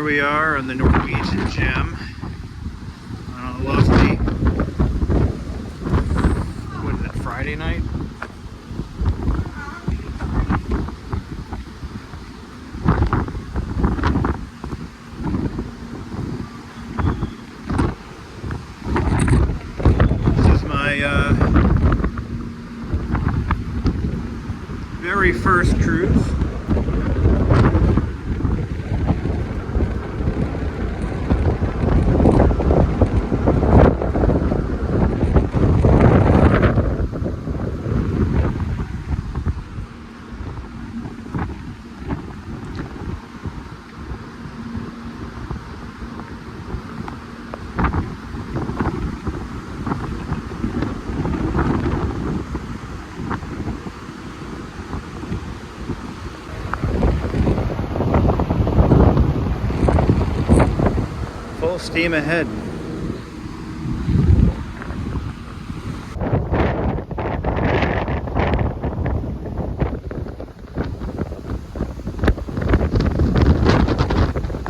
Here we are on the Norwegian Gem on a lovely, what is it, Friday night? This is my very first cruise. Full steam ahead.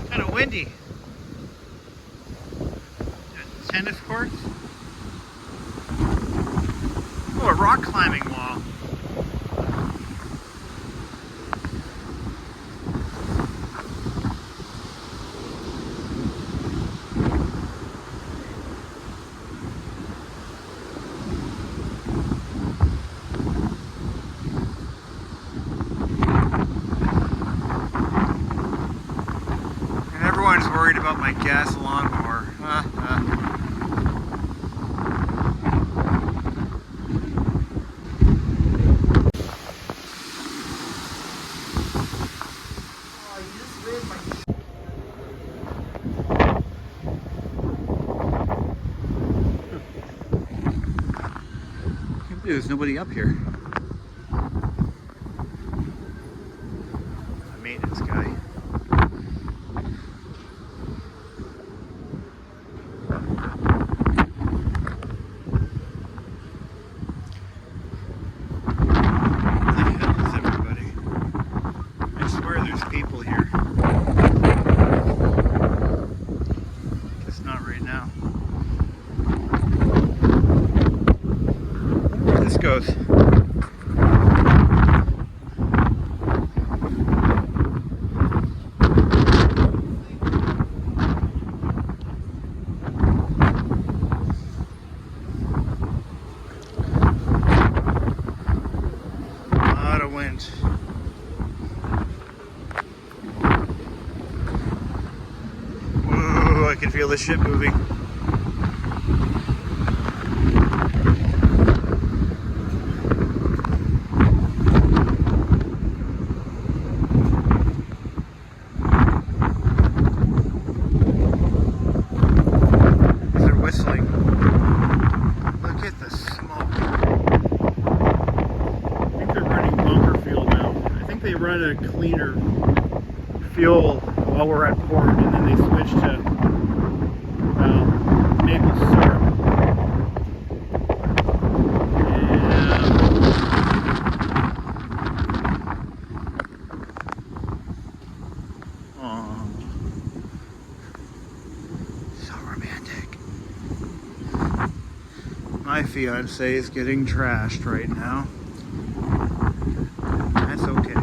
Kind of windy. Tennis courts. Oh, a rock climbing wall. Everyone's worried about my gas lawnmower. There's nobody up here. A maintenance guy. People here. Just not right now. Where this goes. A lot of wind. I can feel the ship moving. They're whistling. Look at the smoke. I think they're running bunker fuel now. I think they run a cleaner fuel while we're at port, and then they switch to maple syrup. Oh, so romantic. My fiance is getting trashed right now. That's okay.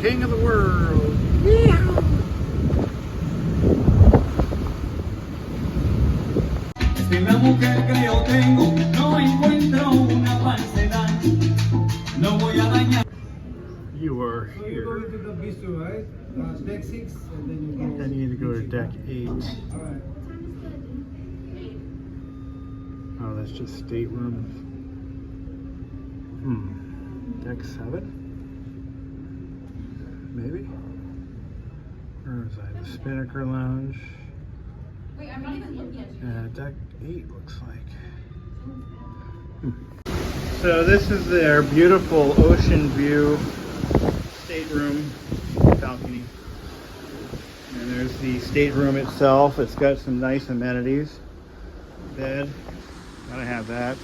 King of the world. Yeah. Una mujer que yo tengo, no encuentro una falsedad. No voy a dañar. You are So here. you're going to the bistro, right? Deck 6, and then you go. Then you need to go to deck 8. Alright. Oh, that's just staterooms. Deck 7? Maybe? Where is that? The Spinnaker Lounge. Wait, I'm not even looking at you. Deck 8 looks like. So this is their beautiful ocean view stateroom balcony. And there's the stateroom itself. It's got some nice amenities. Bed, gotta have that.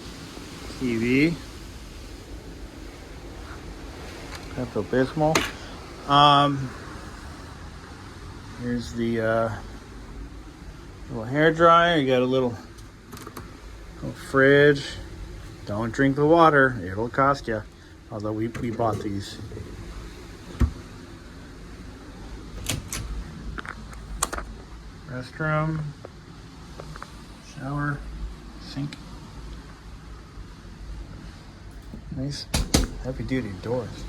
TV. Pepto-Bismol. Here's the little hair dryer. You got a little fridge. Don't drink the water, it'll cost you. Although we bought these. Restroom, shower, sink. Nice heavy duty doors.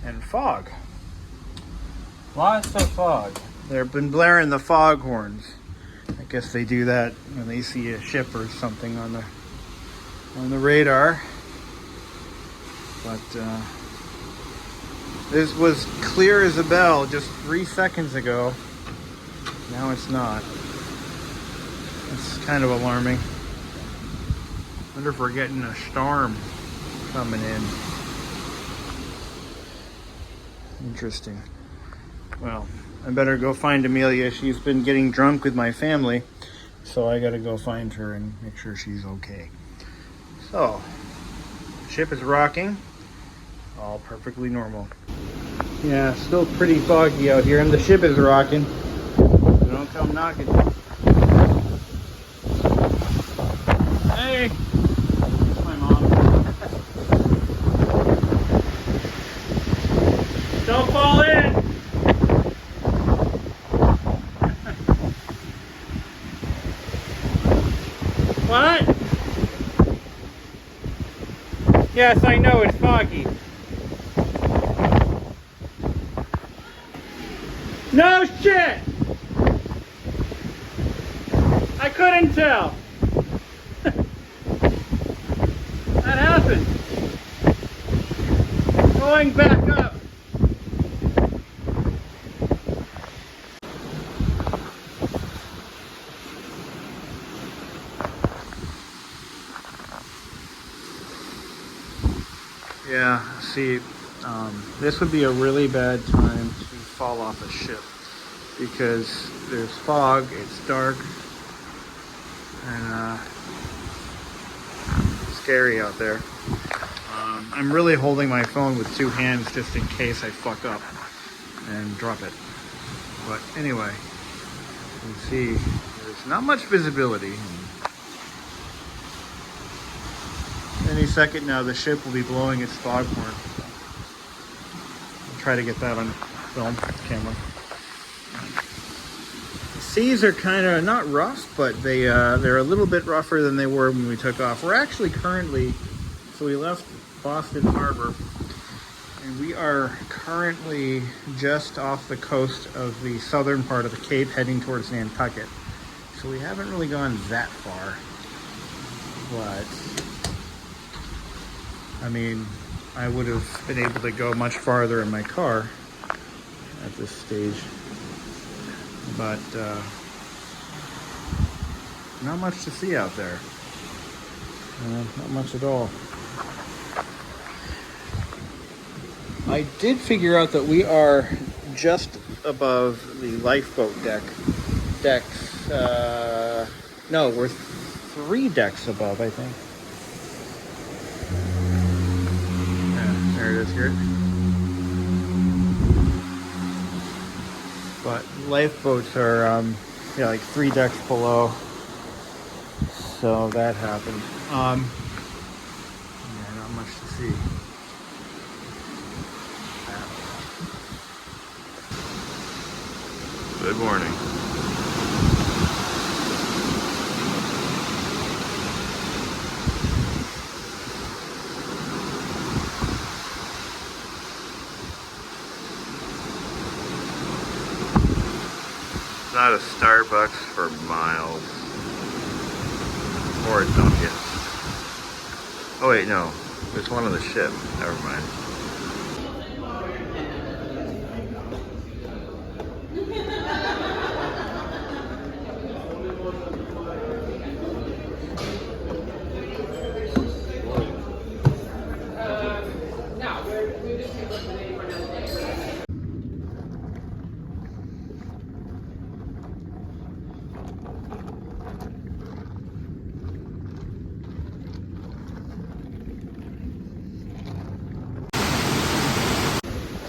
And fog. Lots of fog. They've been blaring the fog horns. I guess they do that when they see a ship or something on the radar. But this was clear as a bell just 3 seconds ago. Now it's not. It's kind of alarming. Wonder if we're getting a storm coming in. Interesting. Well, I better go find Amelia. She's been getting drunk with my family, so I gotta go find her and make sure she's okay. So, ship is rocking. All perfectly normal. Yeah, still pretty foggy out here, and the ship is rocking. So don't come knocking. Hey! That's my mom. Don't fall in! What? Yes, I know it's foggy. No shit! I couldn't tell. That happened. Going back up. Yeah, see, this would be a really bad time to fall off a ship because there's fog, it's dark, and scary out there. I'm really holding my phone with 2 hands just in case I fuck up and drop it. But anyway, you can see there's not much visibility. Any second now, the ship will be blowing its foghorn. I'll try to get that on film camera. The seas are kind of not rough, but they're a little bit rougher than they were when we took off. We're actually currently, so we left Boston Harbor, and we are currently just off the coast of the southern part of the Cape, heading towards Nantucket. So we haven't really gone that far, but I mean, I would have been able to go much farther in my car at this stage, but not much to see out there. Not much at all. I did figure out that we are just above the lifeboat decks. No, we're 3 decks above, I think. There it is here. But lifeboats are yeah, like 3 decks below. So that happened. Yeah, not much to see. Good morning. Not a Starbucks for miles. Or a Dunkin'. Oh wait, no. It's one on the ship. Never mind.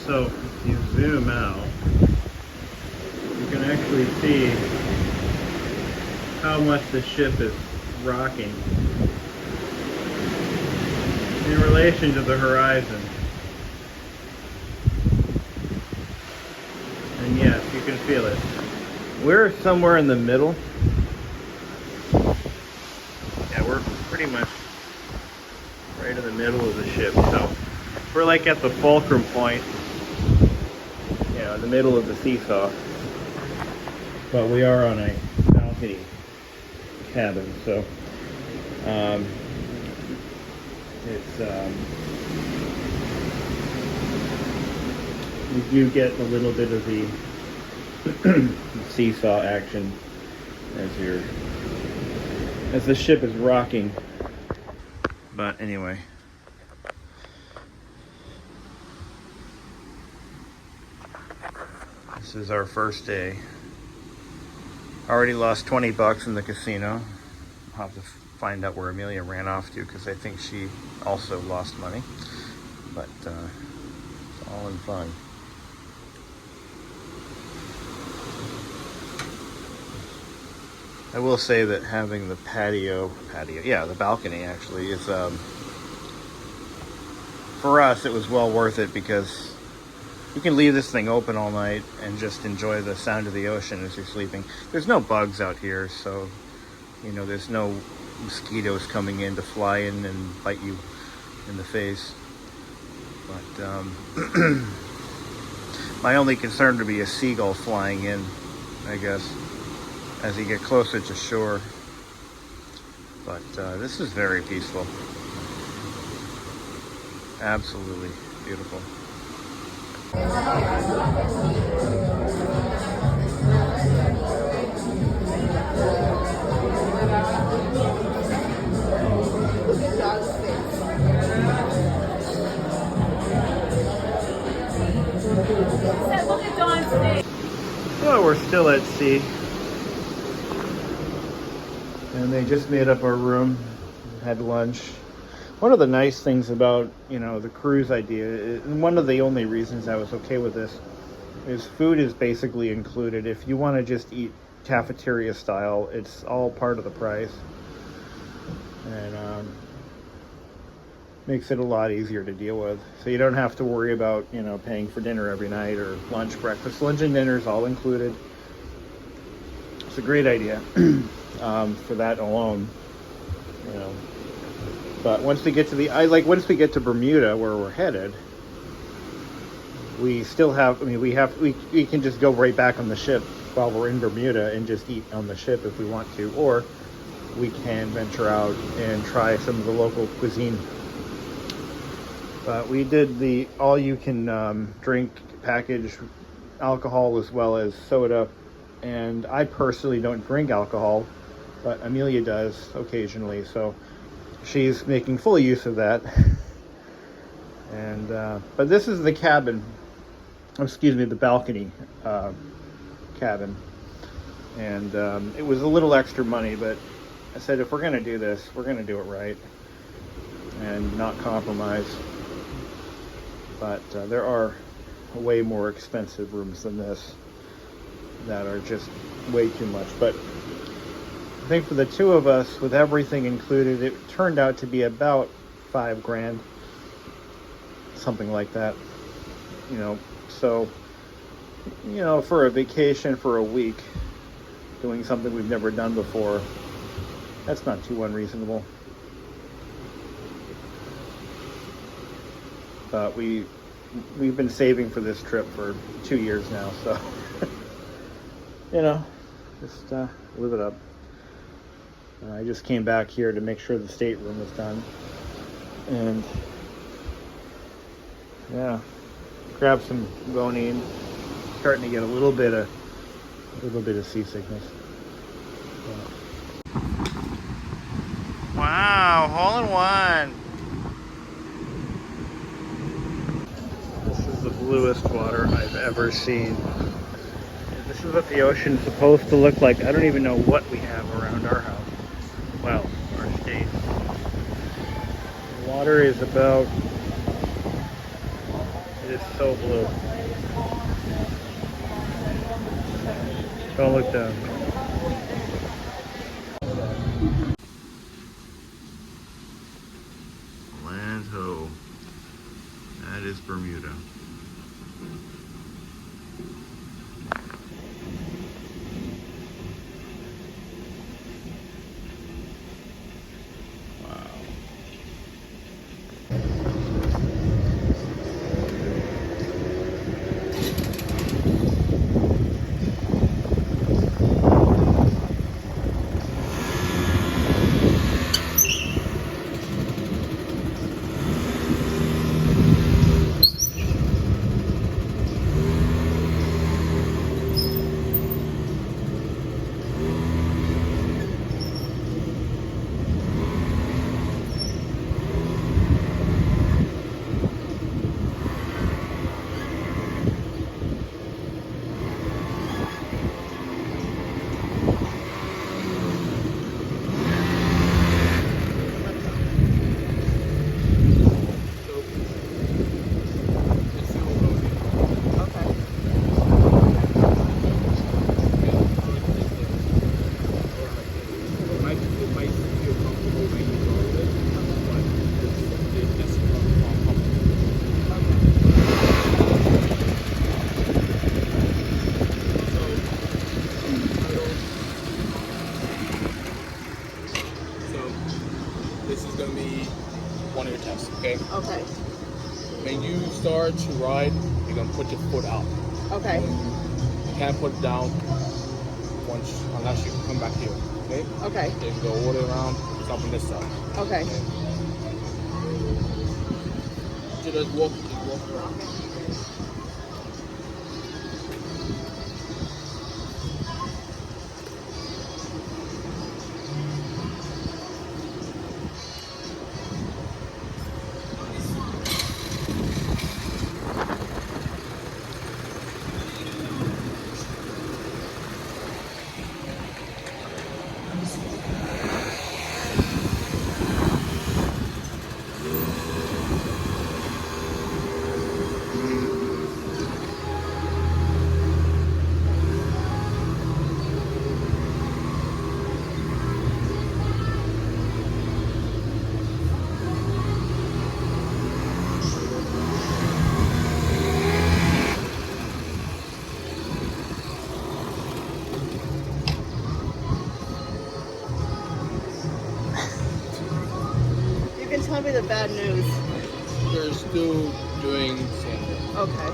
So if you zoom out, you can actually see how much the ship is rocking in relation to the horizon. And yes, you can feel it. We're somewhere in the middle. Yeah, we're pretty much right in the middle of the ship. So we're like at the fulcrum point, you know, in the middle of the seesaw. But we are on a balcony cabin, so it's you do get a little bit of the seesaw action as the ship is rocking. But anyway, this is our first day. Already lost 20 bucks in the casino. I'll have to find out where Amelia ran off to, because I think she also lost money. But it's all in fun. I will say that having the the balcony actually is, for us, it was well worth it, because you can leave this thing open all night and just enjoy the sound of the ocean as you're sleeping. There's no bugs out here, so, you know, there's no mosquitoes coming in to fly in and bite you in the face. But my only concern would be a seagull flying in, I guess, as you get closer to shore. But this is very peaceful. Absolutely beautiful. So we're still at sea, and they just made up our room, had lunch. One of the nice things about, you know, the cruise idea, and one of the only reasons I was okay with this, is food is basically included. If you want to just eat cafeteria style, it's all part of the price, and makes it a lot easier to deal with. So you don't have to worry about, you know, paying for dinner every night, or lunch, breakfast, lunch, and dinner is all included. It's a great idea for that alone, you know. But once we get to once we get to Bermuda, where we're headed, we still have, we can just go right back on the ship while we're in Bermuda and just eat on the ship if we want to, or we can venture out and try some of the local cuisine. But we did the all-you-can-drink package, alcohol as well as soda, and I personally don't drink alcohol, but Amelia does occasionally, so she's making full use of that. And but this is the cabin, the balcony cabin, and it was a little extra money, but I said, if we're going to do this, we're going to do it right and not compromise. But there are way more expensive rooms than this that are just way too much. But I think for the two of us, with everything included, it turned out to be about $5,000, something like that. You know, so, you know, for a vacation for a week, doing something we've never done before, that's not too unreasonable. But we've been saving for this trip for 2 years now, so you know, just live it up. I just came back here to make sure the stateroom was done, and yeah, grab some Bonine. Starting to get a little bit of seasickness. Yeah. Wow, hole in one. The bluest water I've ever seen. This is what the ocean's supposed to look like. I don't even know what we have around our house. Well, our state. The water is about It is so blue. Don't look down. Land ho. That is Bermuda. This is going to be one of your tests, okay? Okay. When you start to ride, you're going to put your foot out. Okay. You can't put it down unless you come back here, okay? Okay. So you can go all the way around, stop on this side. Okay. So just walk around. You can tell me the bad news. You're still doing sand. Okay.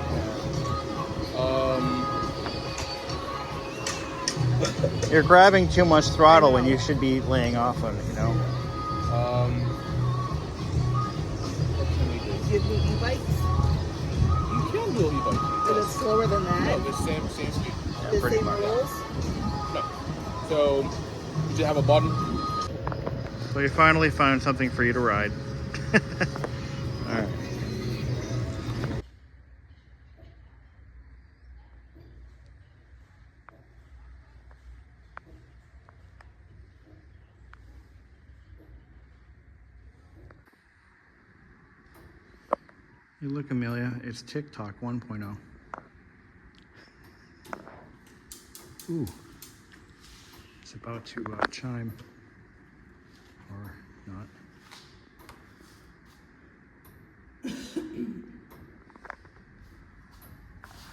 You're grabbing too much throttle when you should be laying off on it, you know? What can we do? Do you have any e-bikes? You can do e-bike. Is it slower than that? No, the same speed. The pretty same much. rules? No. So, you just have a button. So we finally found something for you to ride. All right. Hey, look, Amelia, it's TikTok 1.0. Ooh, it's about to chime, or not.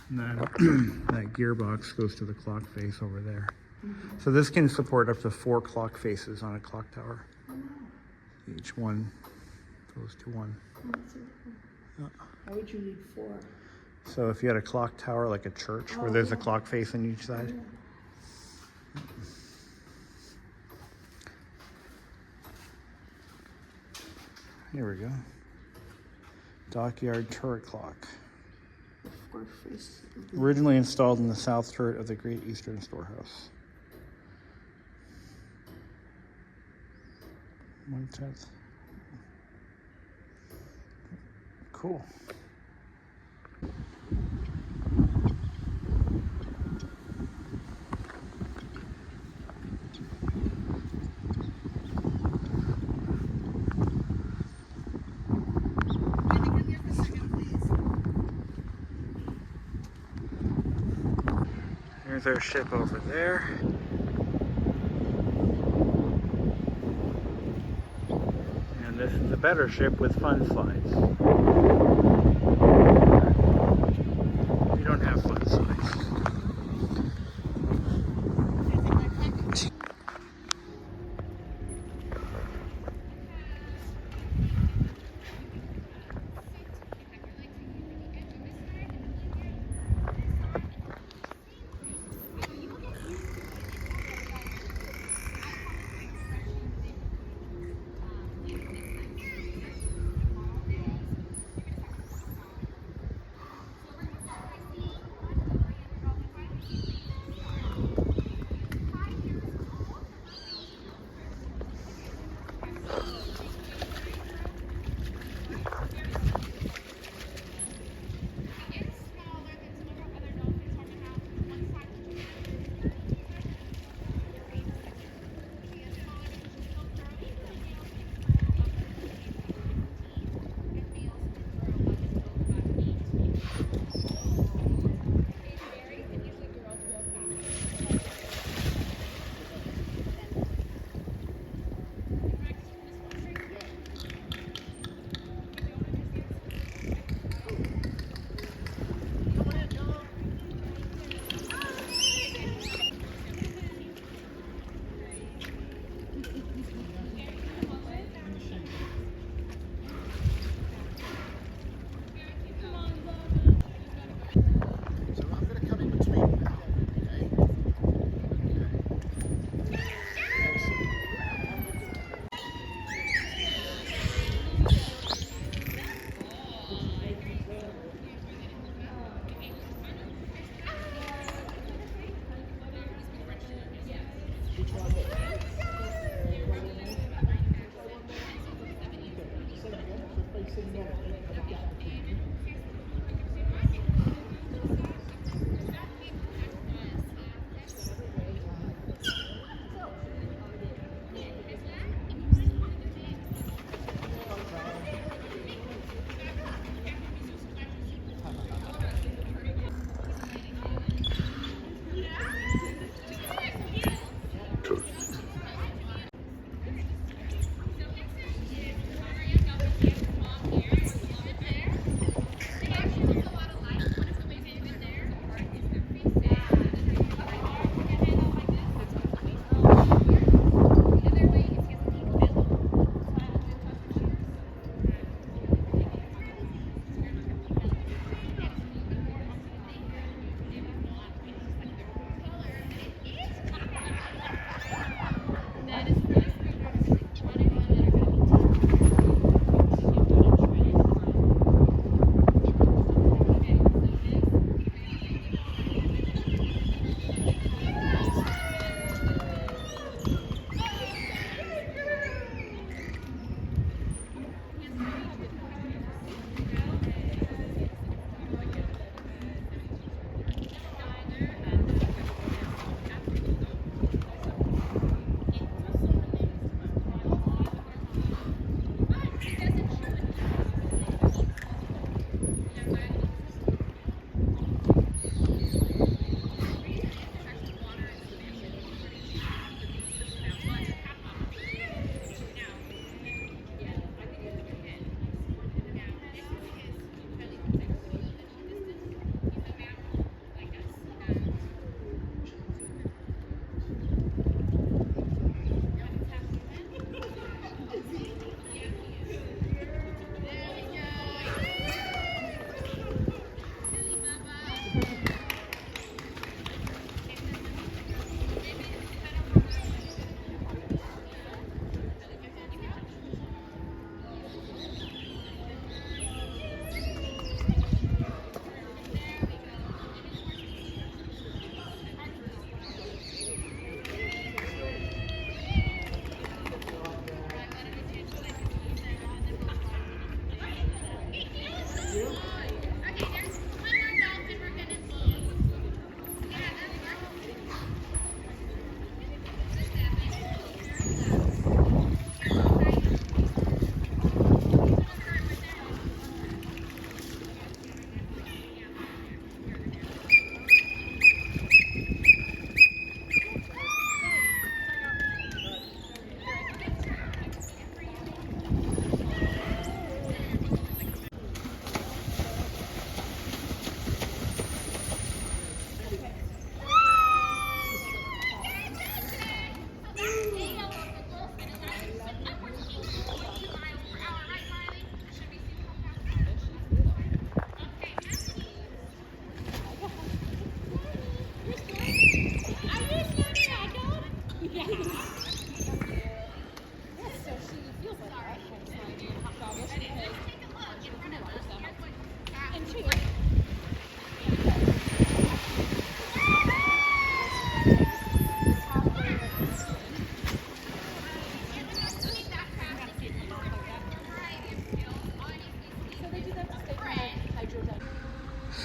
And then that gearbox goes to the clock face over there. So this can support up to 4 clock faces on a clock tower. Each one goes to one. Why would you need 4? So if you had a clock tower like a church where there's a clock face on each side. Here we go. Dockyard turret clock. Originally installed in the south turret of the Great Eastern Storehouse. 1/10. Cool. There's our ship over there. And this is a better ship with fun slides. We don't have fun slides.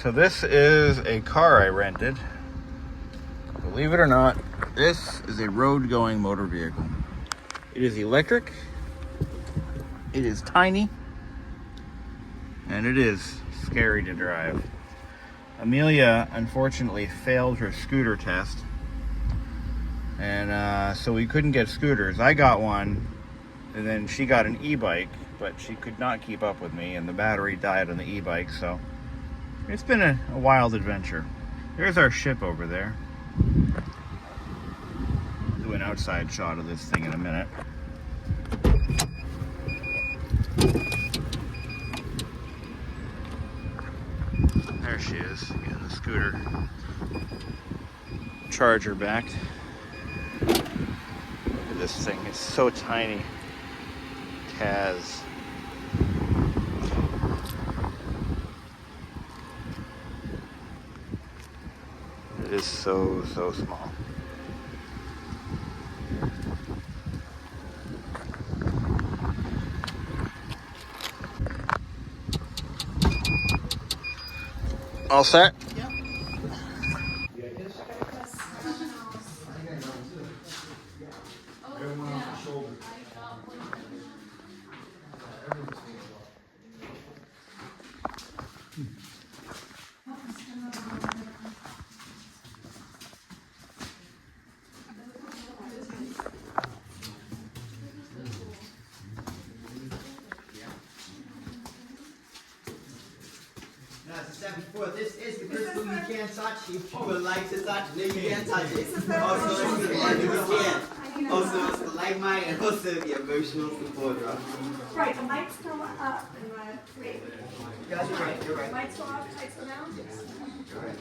So this is a car I rented. Believe it or not, this is a road-going motor vehicle. It is electric, it is tiny, and it is scary to drive. Amelia unfortunately failed her scooter test, and so we couldn't get scooters. I got one, and then she got an e-bike, but she could not keep up with me, and the battery died on the e-bike, so it's been a wild adventure. There's our ship over there. Do an outside shot of this thing in a minute. There she is, getting the scooter charger back. Look at this thing, it's so tiny. Kaz. It is so small. All set? Yep. As I said before, this is the crystal you can't touch. If you would like to touch it, you can't touch it. Also, it's the one you can't. Also, it's the light mind and also the emotional support drop. Right, the lights go up and wait. You guys are right, you're right. Lights go up, lights go down? Yes. You're right.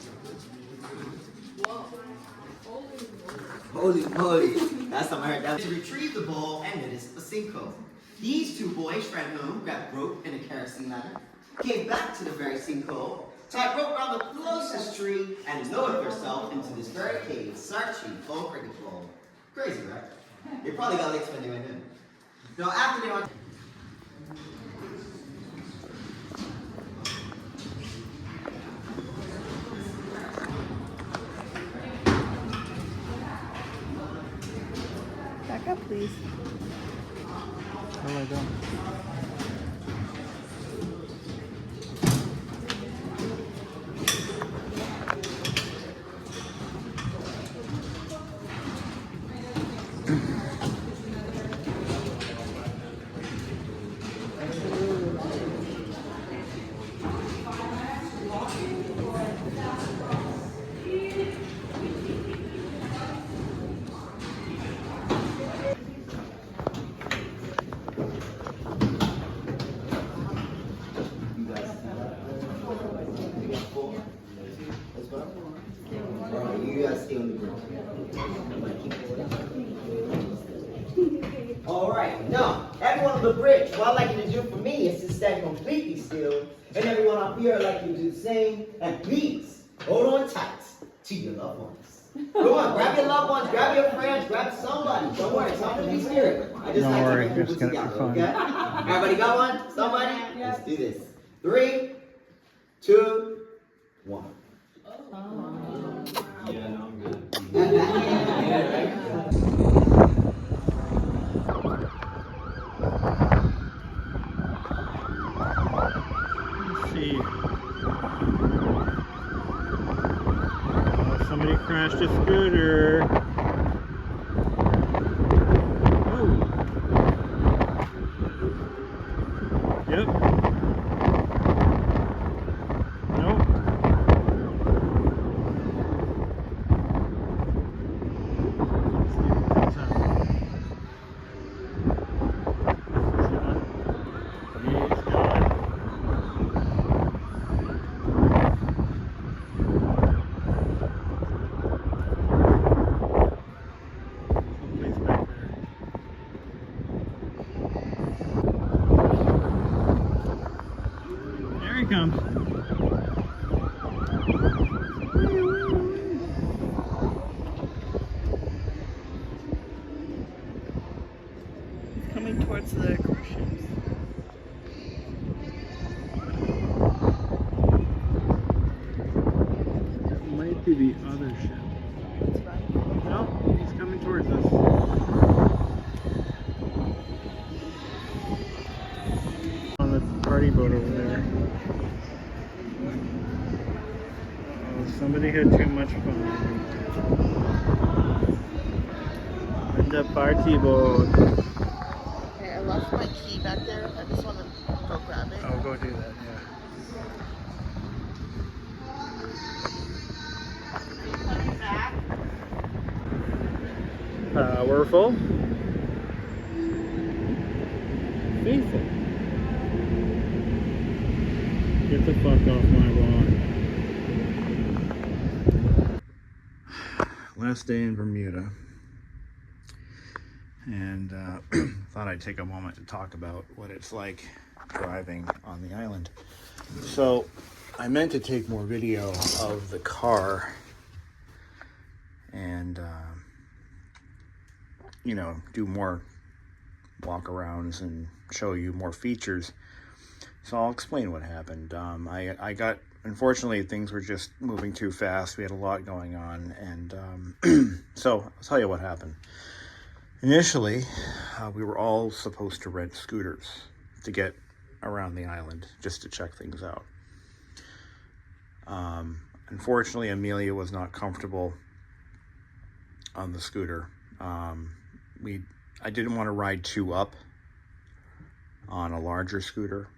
Holy moly. Last time I heard that. To retrieve the ball and it is a sinkhole. These two boys ran home, grabbed rope and a kerosene ladder, came back to the very sinkhole, tied rope around the closest tree, and lowered herself into this very cave, searching for cricket ball. Crazy, right? They probably got licks when they went in. Now, after they went. Back up, please. Oh my God. You guys stay on the ground. Alright, now, everyone on the bridge, what I'd like you to do for me is to stand completely still, and everyone up here, I'd like you to do the same, and please, hold on tight to your loved ones. Go on, grab your loved ones, grab your friends, grab somebody. Don't worry, it's not going to be scary. I just Don't like worry, to get just people gonna be together, fun. okay? Everybody got one? Somebody? Let's do this. 3, 2, 1. Yeah, no, I'm good. Let's see. Oh, somebody crashed a scooter. Oh. Yep. Nope. to the other ship. No, he's coming towards us. On the party boat over there. Oh, somebody had too much fun. On the party boat. Okay, I left my key back there. I just want to go grab it. I'll go do that, yeah. Powerful. Faithful. Get the fuck off my lawn. Last day in Bermuda. And thought I'd take a moment to talk about what it's like driving on the island. So I meant to take more video of the car and you know, do more walk-arounds and show you more features. So I'll explain what happened. I got, unfortunately, things were just moving too fast. We had a lot going on, and so I'll tell you what happened. Initially, we were all supposed to rent scooters to get around the island, just to check things out. Unfortunately, Amelia was not comfortable on the scooter. I didn't want to ride two up on a larger scooter,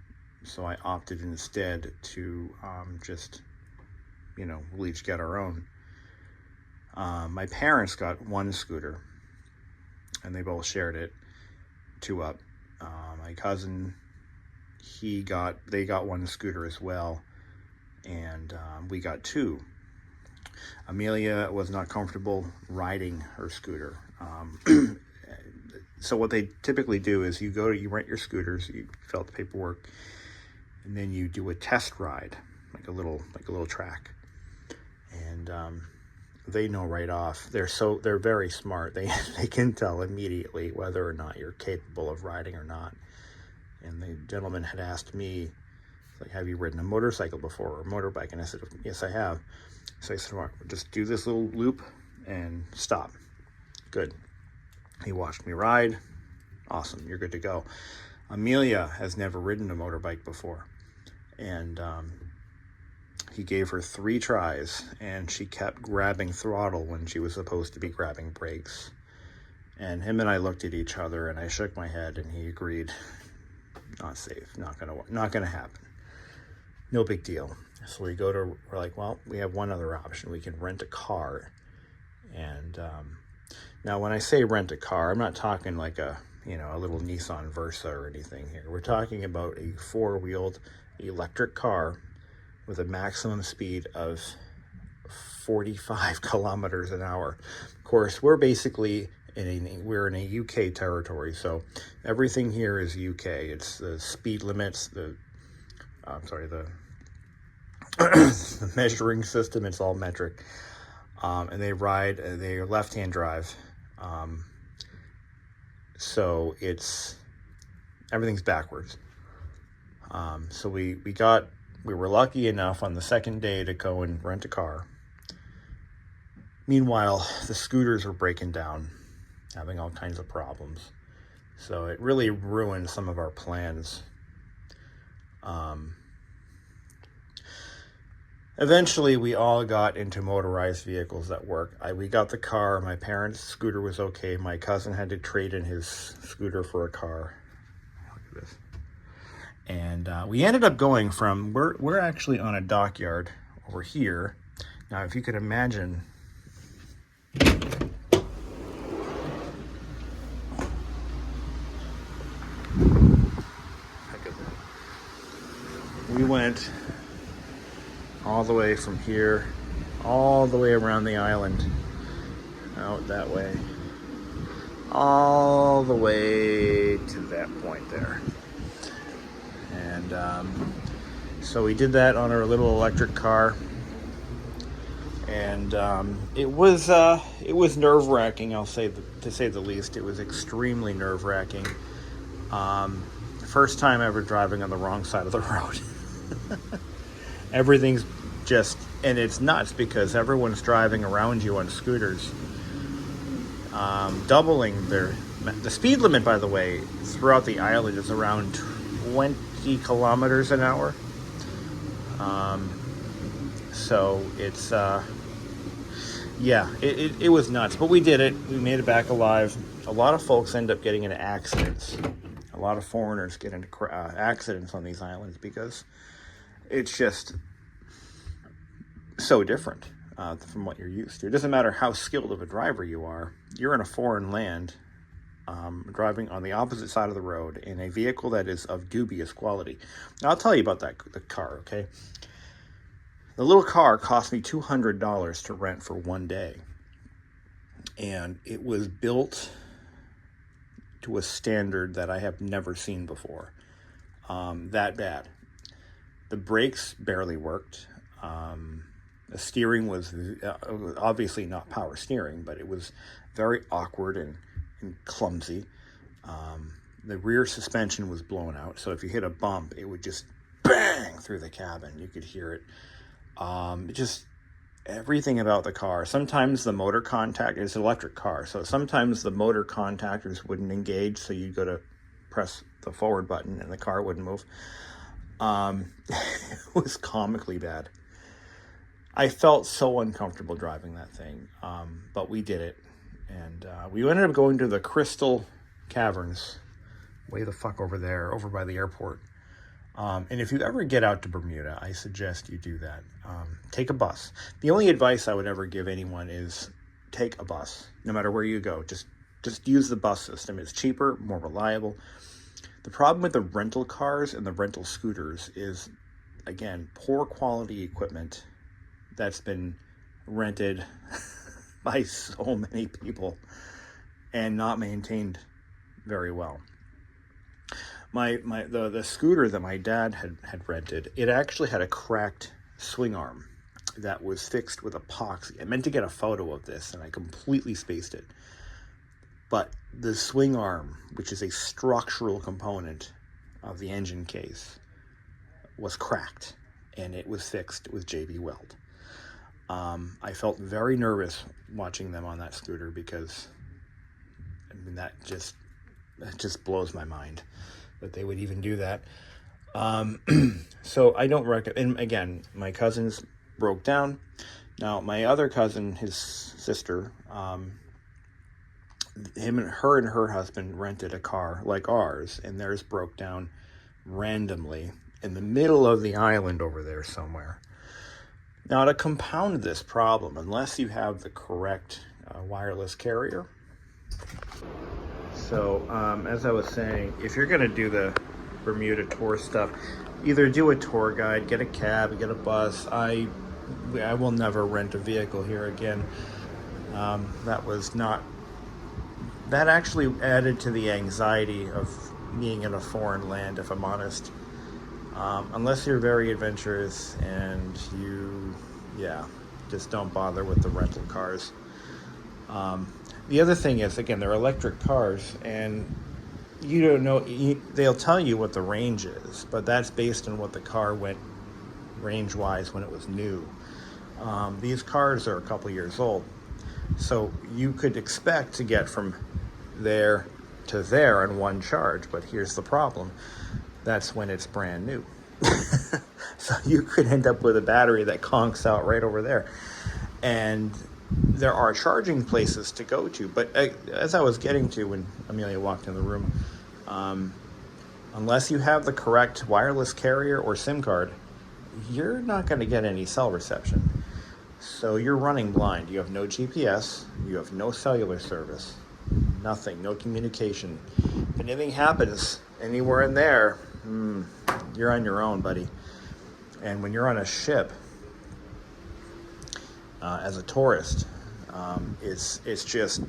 so I opted instead to just, you know, we'll each get our own. My parents got one scooter, and they both shared it, two up. My cousin, they got one scooter as well, and we got two. Amelia was not comfortable riding her scooter. So what they typically do is you rent your scooters, you fill out the paperwork, and then you do a test ride, like a little track. And they know right off. They're very smart. They can tell immediately whether or not you're capable of riding or not. And the gentleman had asked me, like, have you ridden a motorcycle before, or a motorbike? And I said, yes, I have. So I said, well, just do this little loop and stop. Good. He watched me ride. Awesome, you're good to go. Amelia has never ridden a motorbike before. And he gave her 3 tries, and she kept grabbing throttle when she was supposed to be grabbing brakes. And him and I looked at each other, and I shook my head, and he agreed. Not safe, not gonna happen. No big deal. So we're like, well, we have one other option. We can rent a car. And now when I say rent a car, I'm not talking like a little Nissan Versa or anything here. We're talking about a 4-wheeled electric car with a maximum speed of 45 kilometers an hour. Of course, we're basically we're in a UK territory, so everything here is UK. It's the speed limits, the measuring system. It's all metric, and they're left-hand drive. So everything's backwards. So we were lucky enough on the second day to go and rent a car. Meanwhile, the scooters were breaking down, having all kinds of problems. So it really ruined some of our plans. Eventually, we all got into motorized vehicles that work. We got the car. My parents' scooter was okay. My cousin had to trade in his scooter for a car. Look at this. And we ended up going from, we're actually on a dockyard over here. Now, if you could imagine, look at that. We went all the way from here, all the way around the island, out that way, all the way to that point there. And so we did that on our little electric car, and it was nerve-wracking, to say the least. It was extremely nerve-wracking. First time ever driving on the wrong side of the road. Everything's just And it's nuts because everyone's driving around you on scooters, doubling the speed limit, by the way, throughout the island is around 20 kilometers an hour. So it's, yeah, it was nuts, but we did it. We made it back alive. A lot of folks end up getting into accidents. A lot of foreigners get into accidents on these islands because it's just so different from what you're used to. It doesn't matter how skilled of a driver you are. You're in a foreign land, driving on the opposite side of the road in a vehicle that is of dubious quality. Now, I'll tell you about the car, okay? The little car cost me $200 to rent for one day. And it was built to a standard that I have never seen before. That bad. The brakes barely worked. The steering was obviously not power steering, but it was very awkward and clumsy. The rear suspension was blown out, so if you hit a bump, it would just bang through the cabin. You could hear it. Just everything about the car. Sometimes the motor contact, it's an electric car, so sometimes the motor contactors wouldn't engage, so you'd go to press the forward button and the car wouldn't move. It was comically bad. I felt so uncomfortable driving that thing, but we did it. And we ended up going to the Crystal Caverns, way the fuck over there, over by the airport. And if you ever get out to Bermuda, I suggest you do that. Take a bus. The only advice I would ever give anyone is take a bus, no matter where you go. Just use the bus system. It's cheaper, more reliable. The problem with the rental cars and the rental scooters is, again, poor quality equipment that's been rented by so many people and not maintained very well. The scooter that my dad had rented, it actually had a cracked swing arm that was fixed with epoxy. I meant to get a photo of this and I completely spaced it. But the swing arm, which is a structural component of the engine case, was cracked and it was fixed with JB Weld. I felt very nervous watching them on that scooter because, I mean, that just blows my mind that they would even do that. So I don't recommend. And again, my cousins broke down. Now my other cousin, his sister, her and her husband rented a car like ours, and theirs broke down randomly in the middle of the island over there somewhere. Now, to compound this problem, unless you have the correct wireless carrier. So, as I was saying, if you're going to do the Bermuda tour stuff, either do a tour guide, get a cab, get a bus. I will never rent a vehicle here again. That actually added to the anxiety of being in a foreign land, if I'm honest. Unless you're very adventurous and just don't bother with the rental cars. The other thing is, again, they're electric cars, and you don't know, they'll tell you what the range is, but that's based on what the car went range-wise when it was new. These cars are a couple years old, so you could expect to get from there to there in one charge, but here's the problem. That's when it's brand new. So you could end up with a battery that conks out right over there. And there are charging places to go to, but as I was getting to when Amelia walked in the room, unless you have the correct wireless carrier or SIM card, you're not going to get any cell reception. So you're running blind. You have no GPS, you have no cellular service, nothing, no communication. If anything happens anywhere in there, you're on your own, buddy. And when you're on a ship, as a tourist, it's just,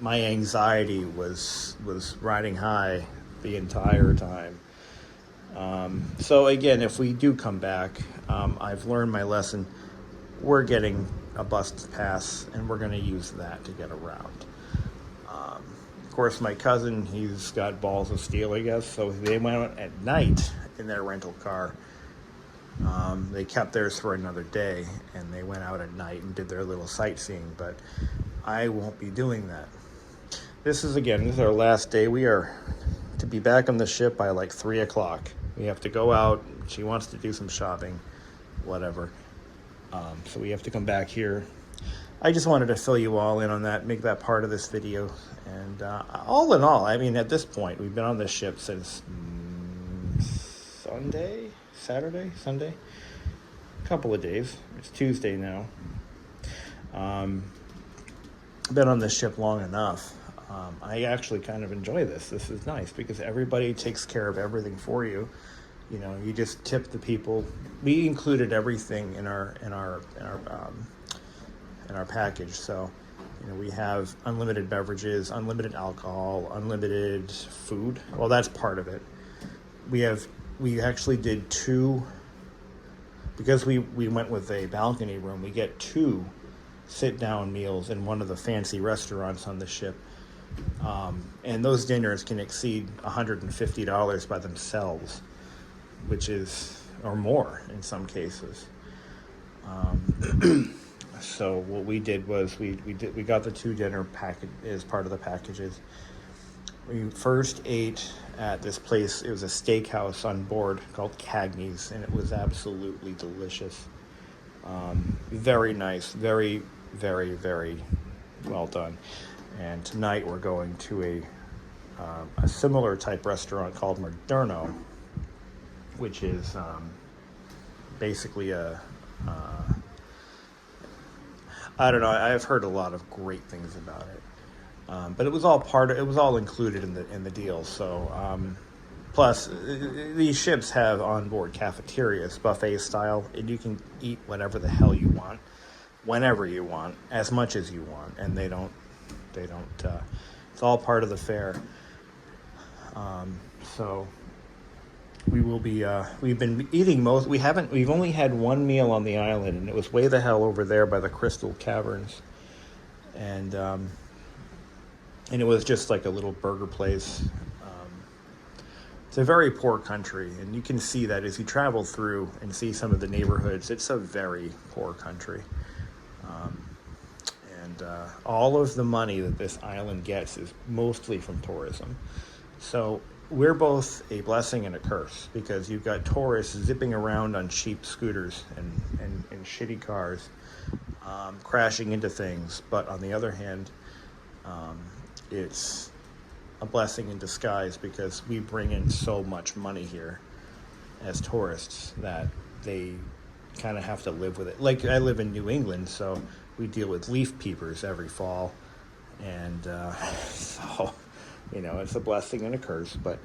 my anxiety was riding high the entire time. So again, if we do come back, I've learned my lesson. We're getting a bus pass, and we're going to use that to get around. Of course, my cousin, he's got balls of steel, I guess, so they went out at night in their rental car They kept theirs for another day, and they went out at night and did their little sightseeing, but I won't be doing that. This is our last day. We are to be back on the ship by like 3 o'clock. We have to go out. She wants to do some shopping, whatever. So we have to come back here. I just wanted to fill you all in on that, make that part of this video. And all in all, I mean, at this point, we've been on this ship since Sunday? A couple of days. It's Tuesday now. Been on this ship long enough. I actually kind of enjoy this. This is nice because everybody takes care of everything for you. You know, you just tip the people. We included everything in our package. So, you know, we have unlimited beverages, unlimited alcohol, unlimited food. Well, that's part of it. We actually did 2, because we went with a balcony room. We get 2 sit-down meals in one of the fancy restaurants on the ship. And those dinners can exceed $150 by themselves, which is, or more in some cases. So what we did was we got the 2 dinner package as part of the packages. We first ate at this place. It was a steakhouse on board called Cagney's, and it was absolutely delicious. Very nice, very, very, very well done. And tonight we're going to a similar type restaurant called Moderno, which is basically I don't know. I've heard a lot of great things about it, but it was all included in the deal. So, plus these ships have onboard cafeterias, buffet style, and you can eat whatever the hell you want, whenever you want, as much as you want, and they don't. It's all part of the fare. So we will be. We've been eating most. We've only had 1 meal on the island, and it was way the hell over there by the Crystal Caverns, and it was just like a little burger place. It's a very poor country, and you can see that as you travel through and see some of the neighborhoods. It's a very poor country. All of the money that this island gets is mostly from tourism. So we're both a blessing and a curse, because you've got tourists zipping around on cheap scooters and shitty cars, crashing into things. But on the other hand, it's a blessing in disguise, because we bring in so much money here as tourists that they kind of have to live with it. Like, I live in New England, so we deal with leaf peepers every fall, and so, you know, it's a blessing and a curse, but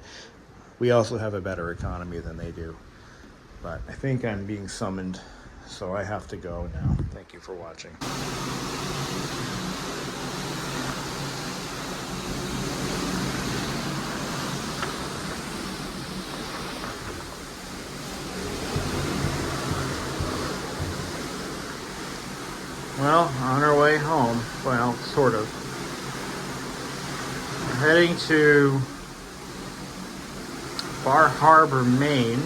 we also have a better economy than they do. But I think I'm being summoned, so I have to go now. Thank you for watching. Well, on our way home, well, sort of. We're heading to Bar Harbor, Maine,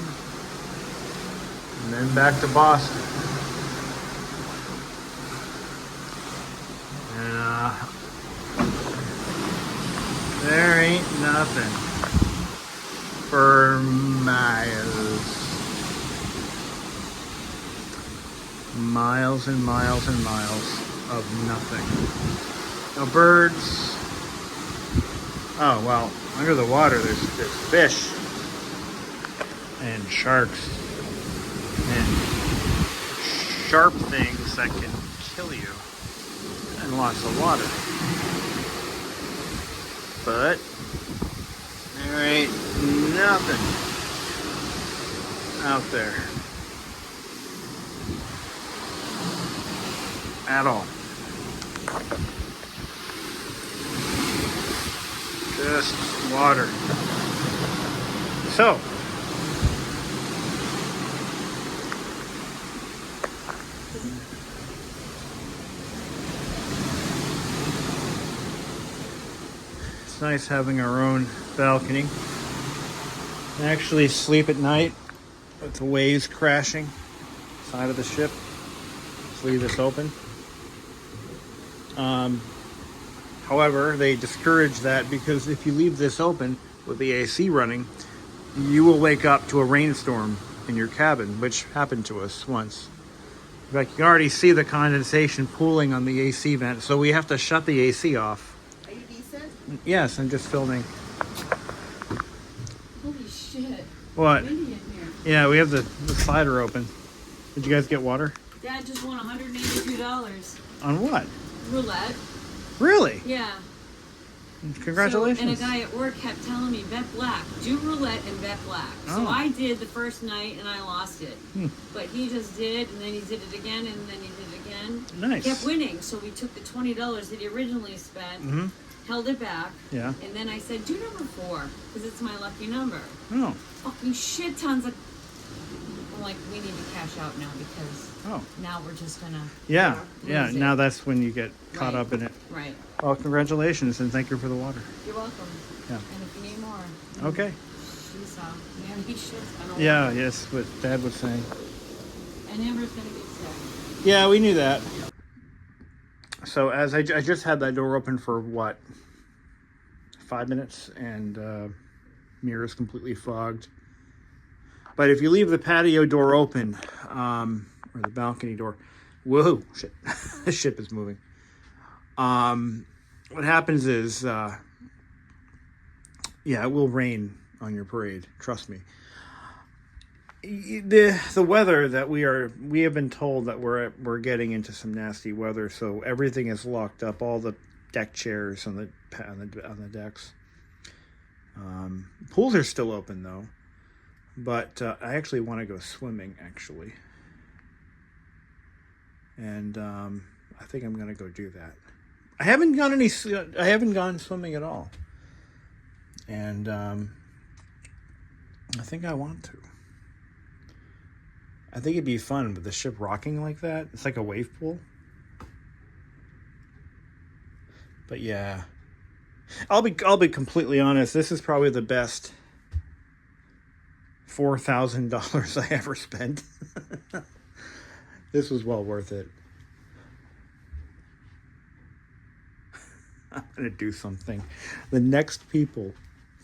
and then back to Boston. And there ain't nothing for miles. Miles and miles and miles of nothing. No birds. Oh, well, under the water there's fish and sharks and sharp things that can kill you, and lots of water. But there ain't nothing out there at all. Just water. So, it's nice having our own balcony. I actually sleep at night with the waves crashing side of the ship. Let's leave this open. However, they discourage that because if you leave this open with the AC running, you will wake up to a rainstorm in your cabin, which happened to us once. In fact, you can already see the condensation pooling on the AC vent, so we have to shut the AC off. Are you decent? Yes, I'm just filming. Holy shit. What? Windy in here. Yeah, we have the slider open. Did you guys get water? Dad just won $182. On what? Roulette. Really? Yeah. Congratulations. So, and a guy at work kept telling me, bet black. Do roulette and bet black. Oh. So I did the first night and I lost it. But he just did, and then he did it again, and then he did it again. Nice. Kept winning. So we took the $20 that he originally spent, held it back. Yeah. And then I said, do number 4, because it's my lucky number. Oh. Fucking shit tons of... I'm like, we need to cash out now because now we're just gonna... Yeah. lose Yeah. it. Now that's when you get caught Right. up in it. Right. Well, congratulations and thank you for the water. You're welcome. Yeah. And if you need more... Okay. She's man, he shit's gonna Yeah. Yes. What Dad was saying. And Amber's gonna get sick. Yeah, we knew that. So as I just had that door open for what, 5 minutes, and mirror's completely fogged. But if you leave the patio door open, or the balcony door, whoa, shit, the ship is moving. What happens is, yeah, it will rain on your parade. Trust me. The weather that we have been told that we're getting into some nasty weather, so everything is locked up. All the deck chairs on the decks. Pools are still open though, but I actually want to go swimming actually, and I think I'm gonna go do that. I haven't gone swimming at all, and I think I want to. I think it'd be fun with the ship rocking like that. It's like a wave pool. But yeah, I'll be completely honest. This is probably the best $4,000 I ever spent. This was well worth it. I'm gonna do something. The next people,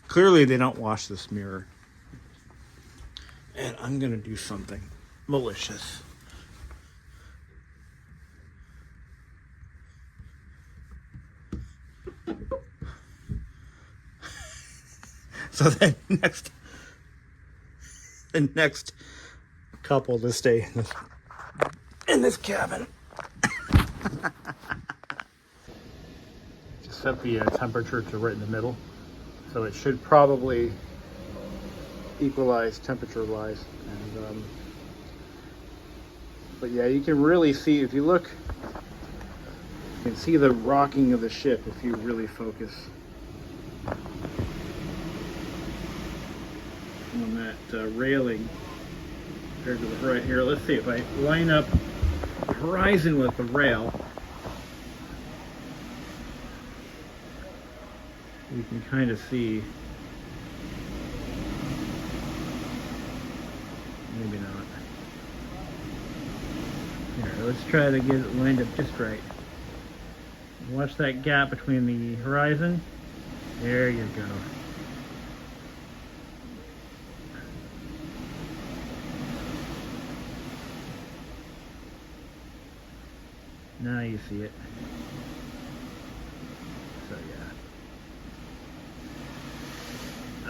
clearly they don't wash this mirror, and I'm gonna do something malicious. So the next couple to stay in this cabin. Just set the temperature to right in the middle, so it should probably equalize temperature-wise. And but yeah, you can really see, if you look, you can see the rocking of the ship if you really focus on that railing compared to the right here. Let's see if I line up the horizon with the rail. You can kind of see. Maybe not. Here, let's try to get it lined up just right. Watch that gap between the horizon. There you go. Now you see it. So yeah.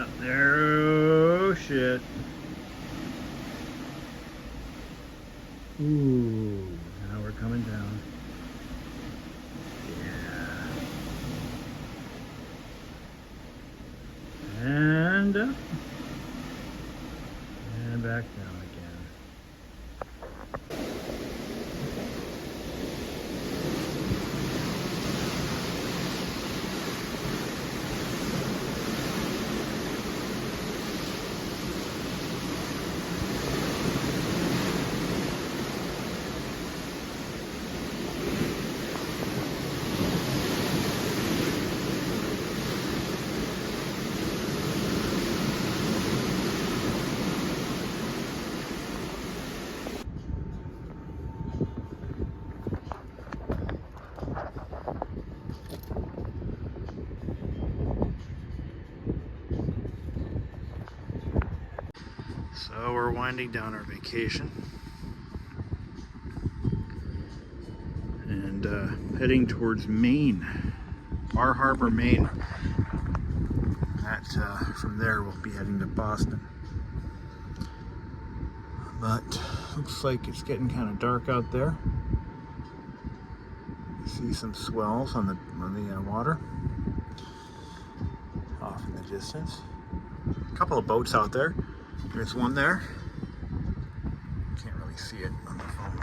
Up there. Oh shit. Ooh, now we're coming down. Yeah. And up. And back down again. So we're winding down our vacation and heading towards Maine, Bar Harbor, Maine. From there we'll be heading to Boston. But looks like it's getting kind of dark out there. You see some swells on the water off in the distance. A couple of boats out there. There's one there. Can't really see it on the phone.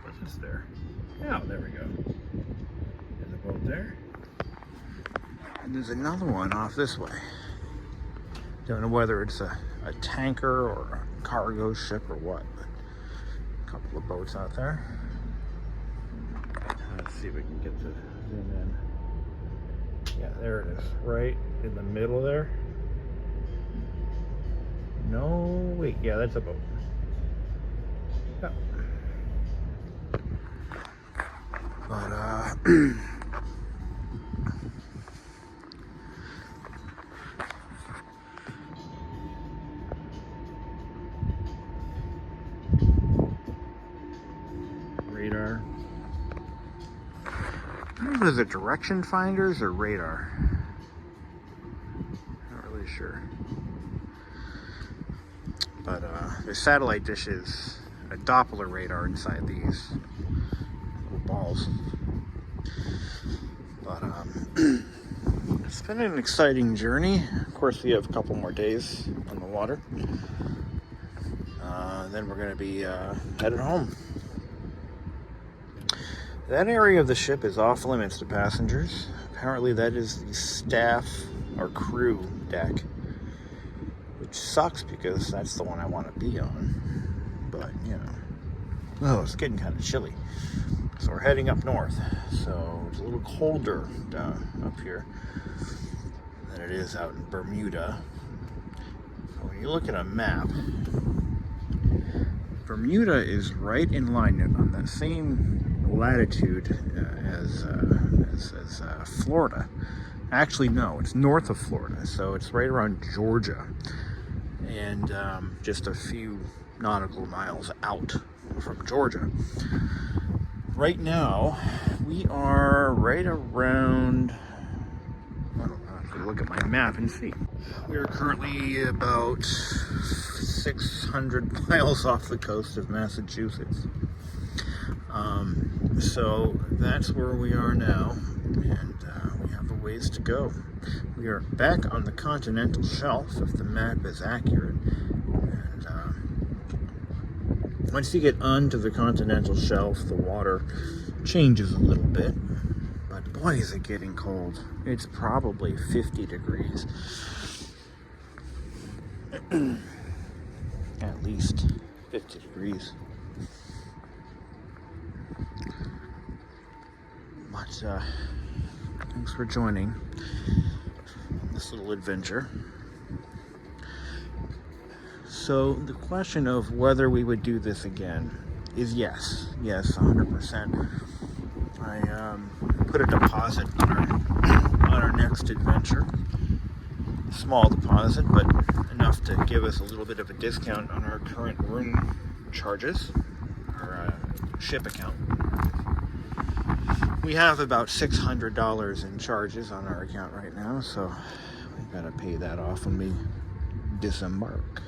What's this there? Yeah, there we go. There's a boat there. And there's another one off this way. Don't know whether it's a tanker or a cargo ship or what, but a couple of boats out there. Let's see if we can get to zoom in. Yeah, there it is, right in the middle there. No, wait, yeah, that's a boat. Yeah. But, radar. I don't know if it's direction finders or radar. Not really sure. But the satellite dish is a Doppler radar inside these little balls. But it's been an exciting journey. Of course, we have a couple more days on the water. Then we're going to be headed home. That area of the ship is off limits to passengers. Apparently that is the staff or crew deck, which sucks because that's the one I want to be on. But, you know, oh, it's getting kind of chilly. So we're heading up north. So it's a little colder up here than it is out in Bermuda. So when you look at a map, Bermuda is right in line on that same latitude as Florida. Actually, no, it's north of Florida, so it's right around Georgia, and just a few nautical miles out from Georgia. Right now, we are right around, I don't know, I have to look at my map and see. We are currently about 600 miles off the coast of Massachusetts. So that's where we are now, and we have a ways to go. We are back on the continental shelf, if the map is accurate. And once you get onto the continental shelf, the water changes a little bit. But boy, is it getting cold. It's probably 50 degrees. At least 50 degrees. But thanks for joining this little adventure. So the question of whether we would do this again is yes, 100%. I put a deposit on our next adventure. Small deposit, but enough to give us a little bit of a discount on our current room charges, our ship account. We have about $600 in charges on our account right now, so we've got to pay that off when we disembark.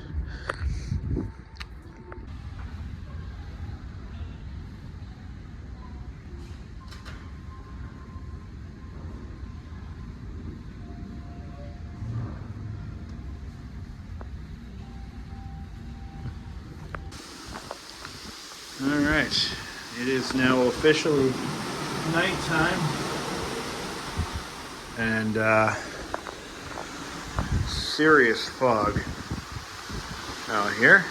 All right, it is now officially nighttime, and serious fog out here.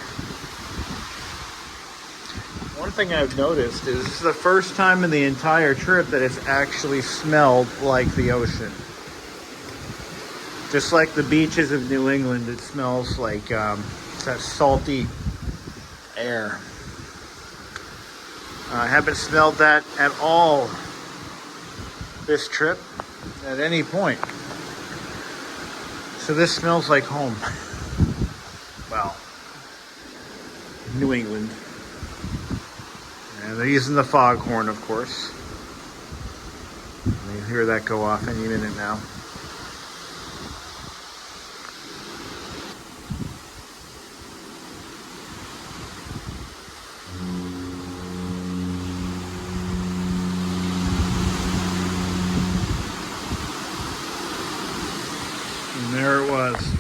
One thing I've noticed is this is the first time in the entire trip that it's actually smelled like the ocean. Just like the beaches of New England, it smells like that salty air. I haven't smelled that at all this trip at any point. So this smells like home. Well, New England. And they're using the foghorn, of course. You hear that go off any minute now. And there it was.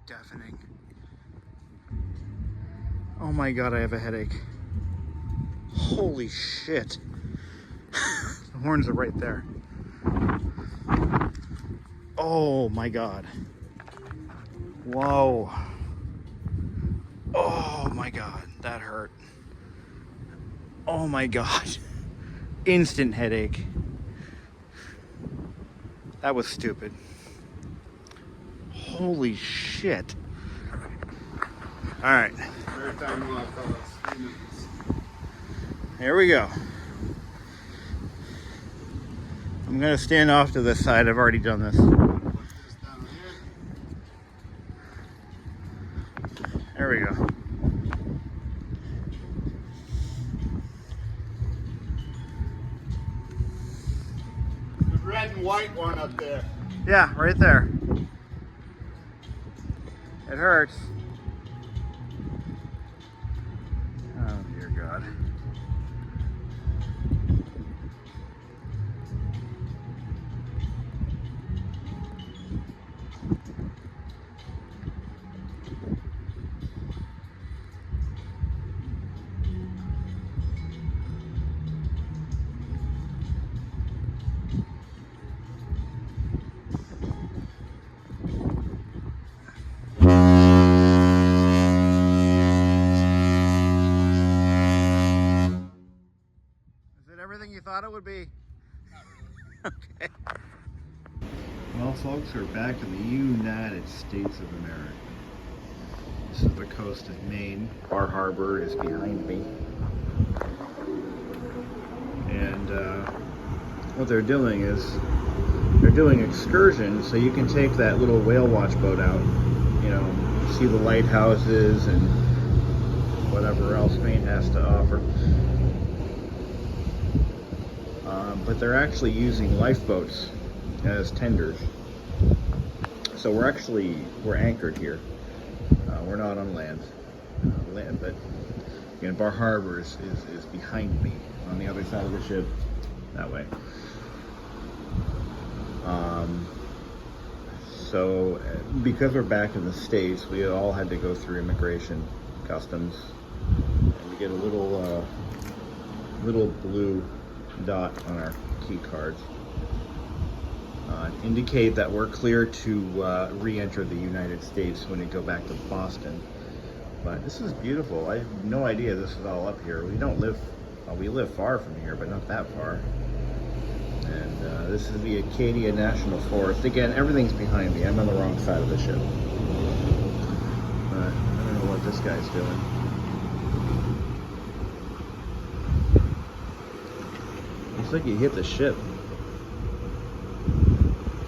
Deafening. Oh my god, I have a headache. Holy shit. The horns are right there. Oh my god. Whoa. Oh my god, that hurt. Oh my god. Instant headache. That was stupid. Holy shit. All right. Here we go. I'm gonna stand off to this side. I've already done this. There we go. The red and white one up there. Yeah, right there. It hurts. Oh dear God. Everything you thought it would be. Okay. Well, folks, we're back in the United States of America. This is the coast of Maine. Bar Harbor is behind me. And what they're doing is they're doing excursions, so you can take that little whale watch boat out, you know, see the lighthouses and whatever else Maine has to offer. But they're actually using lifeboats as tenders. So we're anchored here. We're not on land, but again, Bar Harbor is behind me on the other side of the ship, that way. So because we're back in the States, we all had to go through immigration, customs, and we get a little blue dot on our key cards indicate that we're clear to re-enter the United States when we go back to Boston. But this is beautiful. I have no idea this is all up here. We don't live, we live far from here, but not that far. And this is the Acadia National Forest. Again, everything's behind me. I'm on the wrong side of the ship. I don't know what this guy's doing. Looks like he hit the ship.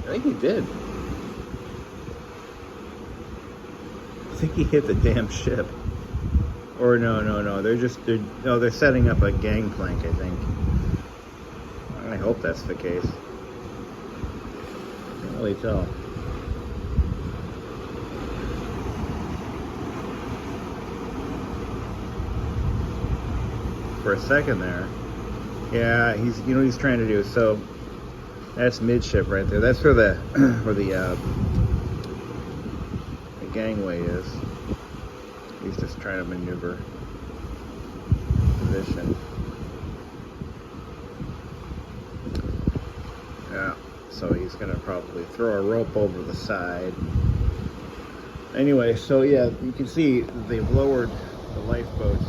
I think he did. I think he hit the damn ship. Or no. They're setting up a gangplank, I think. I hope that's the case. Can't really tell. For a second there. Yeah, he's, you know what he's trying to do. So that's midship right there. That's where the gangway is. He's just trying to maneuver. position. Yeah, so he's gonna probably throw a rope over the side. Anyway, so yeah, you can see they've lowered the lifeboats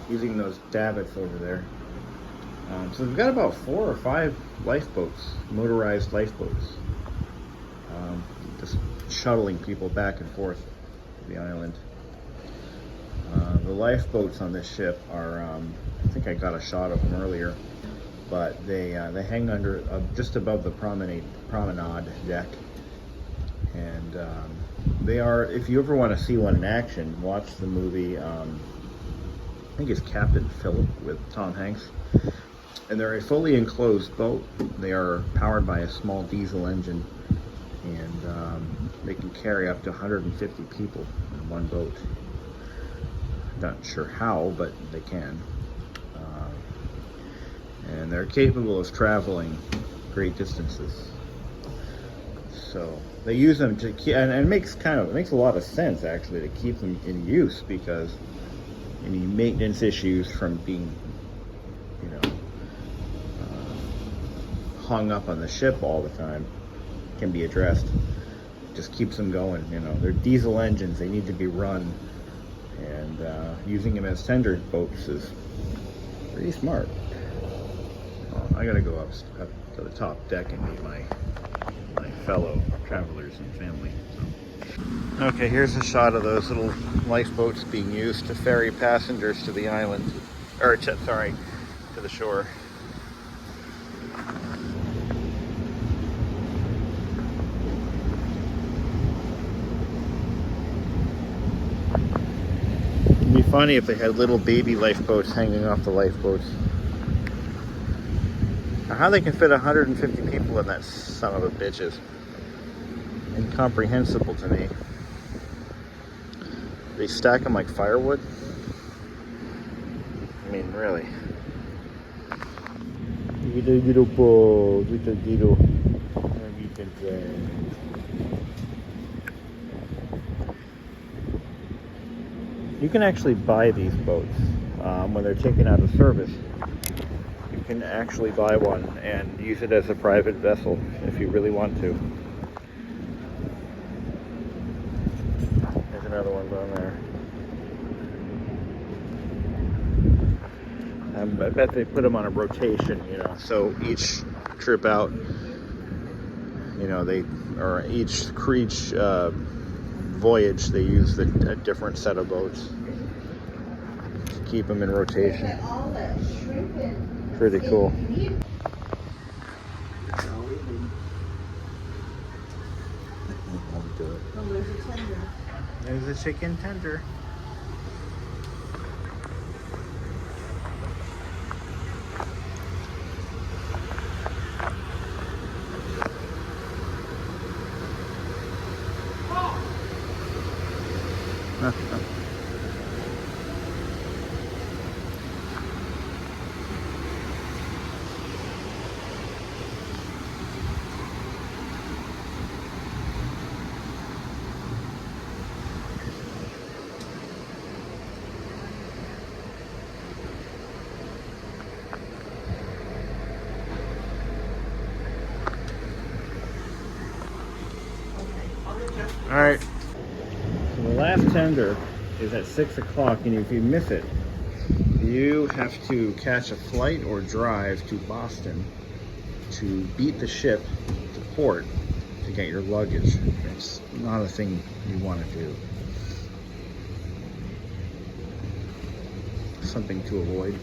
using those davits over there. So we've got about 4 or 5 lifeboats, motorized lifeboats, just shuttling people back and forth to the island. The lifeboats on this ship are, I think I got a shot of them earlier, but they hang under, just above the promenade deck. And they are, if you ever want to see one in action, watch the movie, I think it's Captain Phillip with Tom Hanks. And they're a fully enclosed boat. They are powered by a small diesel engine, and they can carry up to 150 people in one boat. Not sure how, but they can. And they're capable of traveling great distances. So they use them to keep, and it makes a lot of sense actually to keep them in use, because any maintenance issues from being, hung up on the ship all the time can be addressed. Just keeps them going. They're diesel engines, they need to be run, and using them as tender boats is pretty smart. I gotta go up to the top deck and meet my fellow travelers and family. So. Okay, here's a shot of those little lifeboats being used to ferry passengers to the island, or to the shore. It'd be funny if they had little baby lifeboats hanging off the lifeboats. Now, how they can fit 150 people in that son of a bitch is incomprehensible to me. They stack them like firewood? I mean, really. You can actually buy these boats when they're taken out of service. You can actually buy one and use it as a private vessel if you really want to. There's another one down there. I bet they put them on a rotation, so each trip out, each voyage they use a different set of boats to keep them in rotation. Pretty cool. There's a chicken tender. All right. So the last tender is at 6 o'clock, and if you miss it, you have to catch a flight or drive to Boston to beat the ship to port to get your luggage. It's not a thing you want to do. Something to avoid.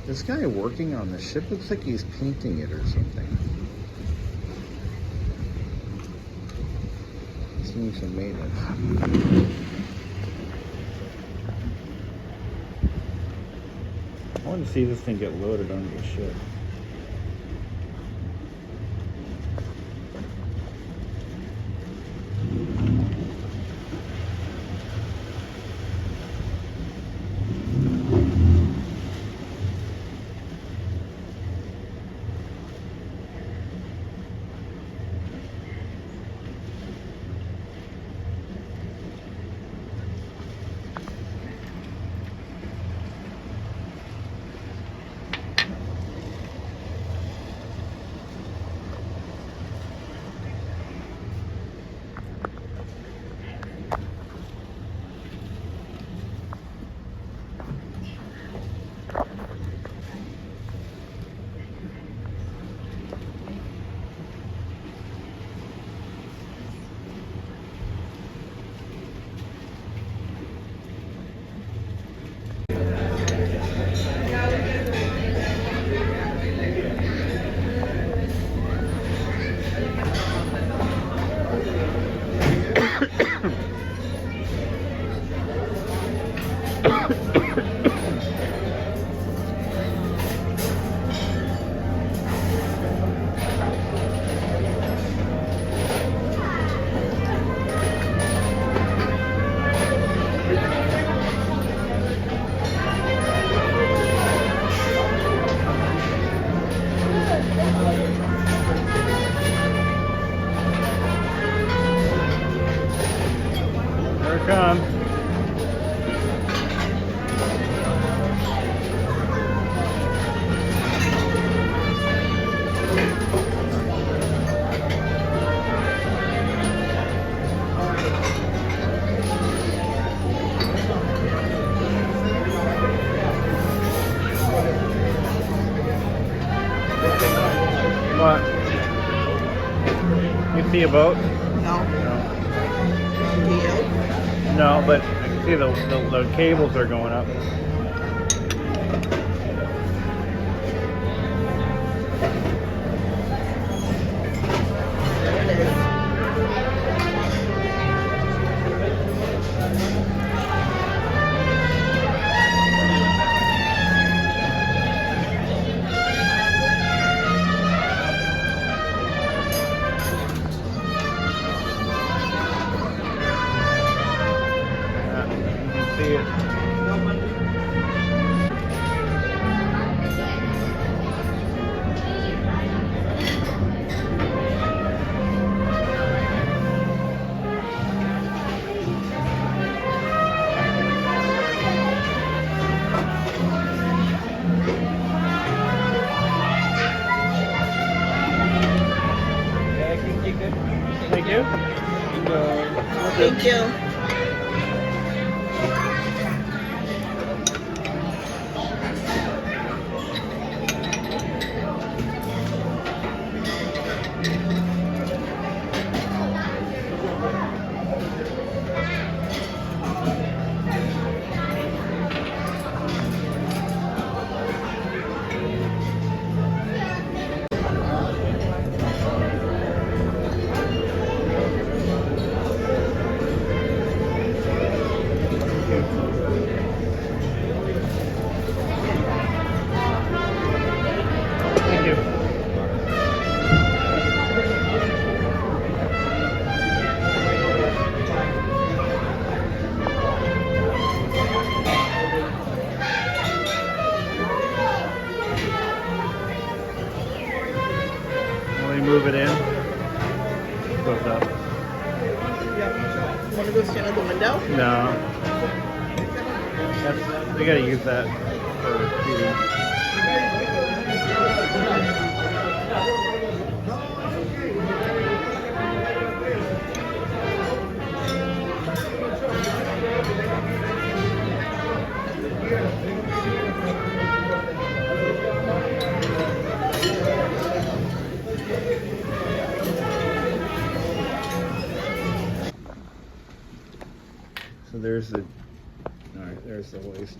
This guy working on the ship looks like he's painting it or something. He's doing some maintenance. I want to see this thing get loaded onto the ship. Here it comes. What? You see a boat? No. No. Do you? No, but I can see the cables are going up. There it is. Yeah, you can see it. Thank you. Thank you. Thank you. When we move it in, it goes up. Want to go stand at the window? No. That's, they gotta use that for feeding. So there's the, all right, there's the waste.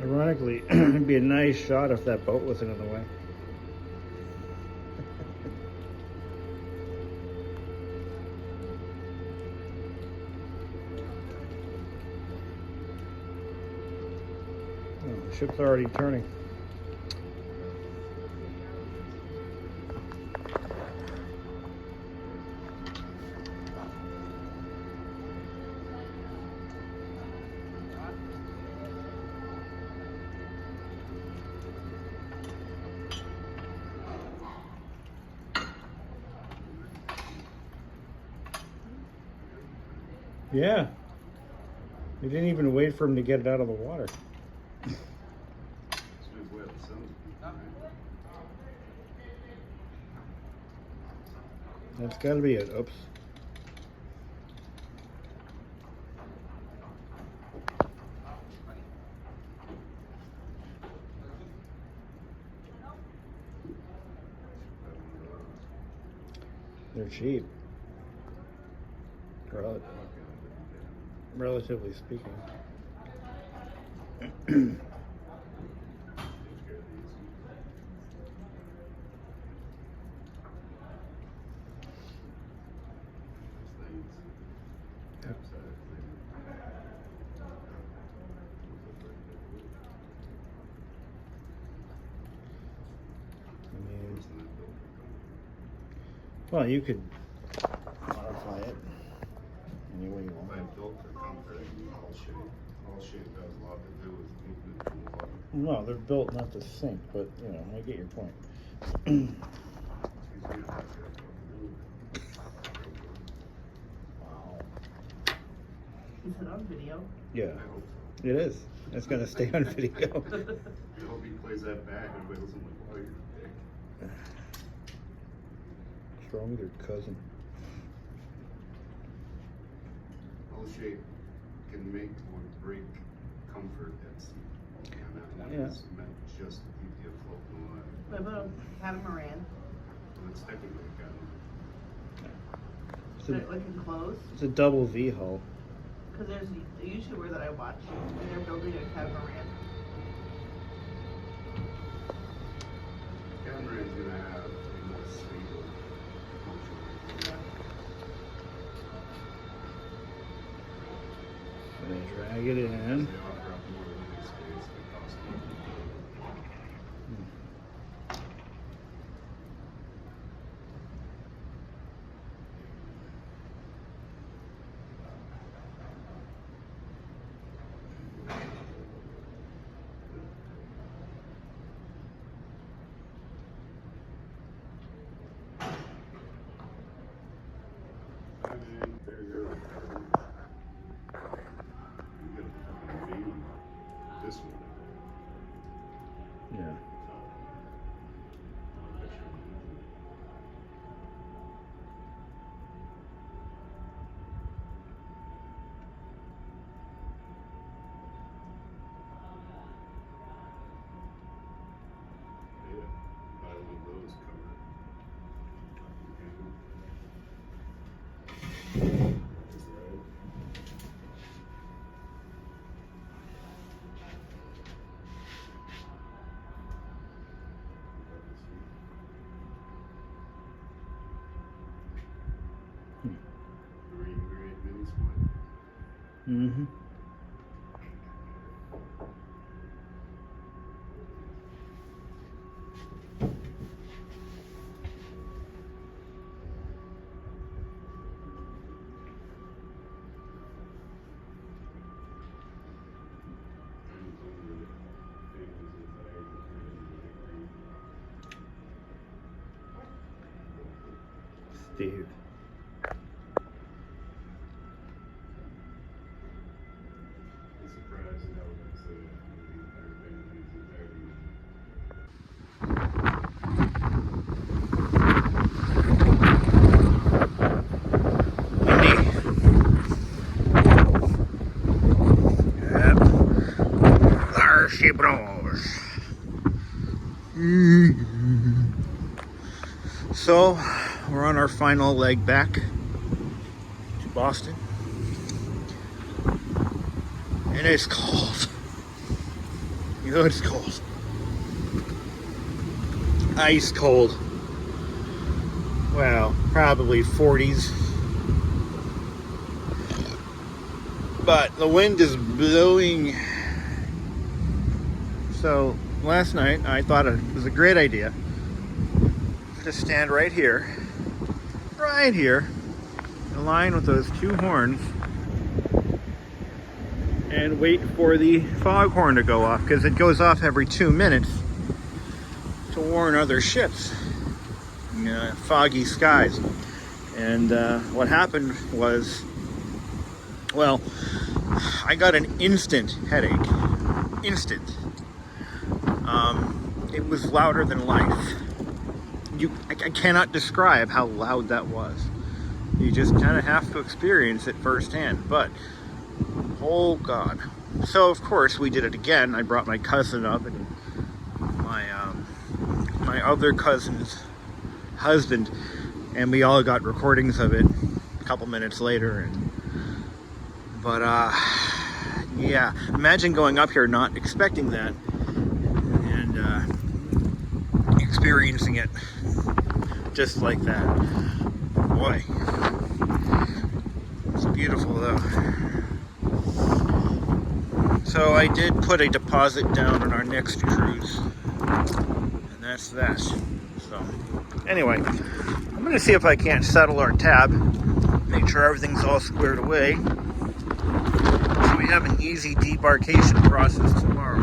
Ironically, it'd be a nice shot if that boat wasn't in the way. Oh, the ship's already turning. Yeah. We didn't even wait for him to get it out of the water. That's gotta be it. Oops. They're cheap. Relatively speaking. Well, you could modify it any way you want. No, they're built not to sink, but you know, I get your point. Wow. Is it on video? Yeah, it is. It's gonna stay on video. I hope he plays that back. Everybody listen like, oh, you're thick. What's wrong with your cousin? All shape can make or break comfort at sea. And that one is meant just to keep you afloat in the water. What about a catamaran? Well, it's technically a catamaran. Is it like enclosed? It's a double V hull. Because there's a YouTuber that I watch, and they're building a catamaran. Catamaran's gonna have a more stable function. They drag it in. They offer up more living space that costs more. There you go. You got the fucking name on this one. Yeah. Yeah, buy one of those covered. Marine grade mini split. Mm-hmm. Steve. I'm surprised that was like so the entire family's entirety. Yep. There she blows. So, we're on our final leg back to Boston. And it's cold. You know it's cold. Ice cold. Well, probably 40s. But the wind is blowing. So last night I thought it was a great idea to stand right here, in line with those two horns, and wait for the foghorn to go off, because it goes off every 2 minutes to warn other ships. Foggy skies. And what happened was, well, I got an instant headache. Instant. It was louder than life. I cannot describe how loud that was. You just kind of have to experience it firsthand. But, oh God. So, of course, we did it again. I brought my cousin up, and my other cousin's husband, and we all got recordings of it a couple minutes later. But yeah, imagine going up here not expecting that and experiencing it just like that. Boy, it's beautiful though. So I did put a deposit down on our next cruise, and that's that. So anyway, I'm gonna see if I can't settle our tab, make sure everything's all squared away, so we have an easy debarkation process tomorrow.